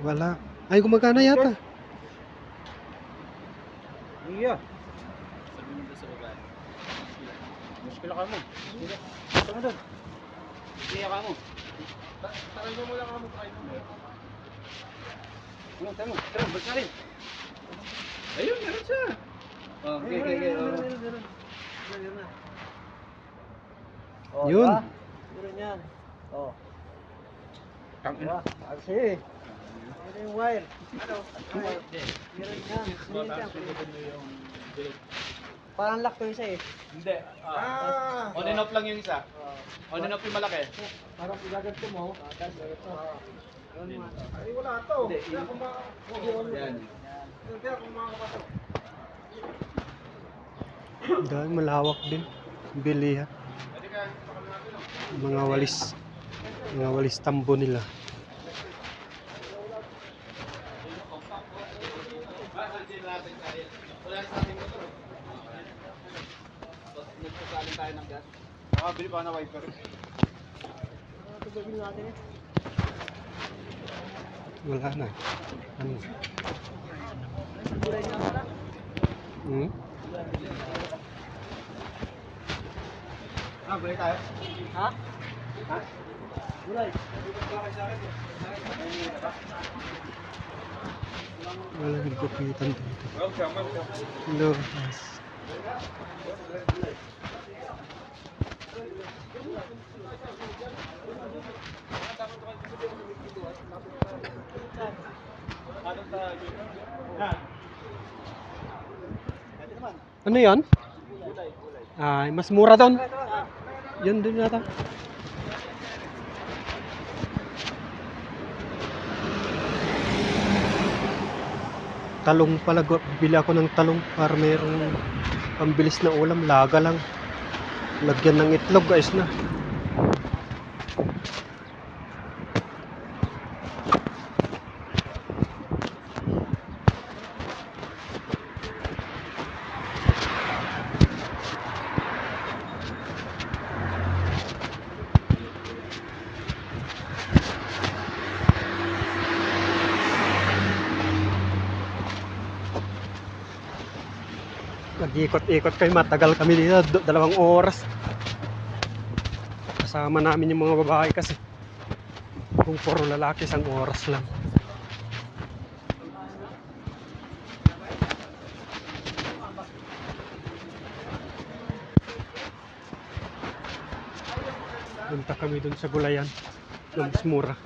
Wala. Ay, gumagana yata. Iya. Sabi mo doon sa babae. Muskila ka mo. Ito mo doon. Iya ka mo. Tagal mo lang ka mo. Ano, tama. Tara, ba't ka rin? Ayun, meron siya. Oh, okay. Oh, Yun. diba? Meron yan. Oh. Diba? Kasi. Ano yung wire? Ano? Meron yan. Parang lock to isa eh. Hindi. On and off lang yung isa. On and off yung malaki. Parang igaganto mo. Tapos ito. Ay, wala to. Kaya kung yan. Kaya kung makakapasok. Dahil malawak din. Bilihan. Mga walis. Mga walis tambo nila. Nagpasaling tayo ng gas. Bili pa na wiper. Tubagin natin eh. Wala na. Ano? Gulay nga pala. Balik tayo. Ha? Gulay. Wala nagkupitan dito. Hello. Yes. Ano yan? Ay, mas mura doon. Yun din yata. Talong pala. Bili ako ng talong para mayroong pambilis na ulam. Laga lang. Lagyan ng itlog, guys na. Nag-ikot-ikot kayo, matagal kami dito, 2 oras. Kasama namin yung mga babae kasi kung puro lalaki, 1 oras lang. Punta kami dun sa gulayan, yung mas mura.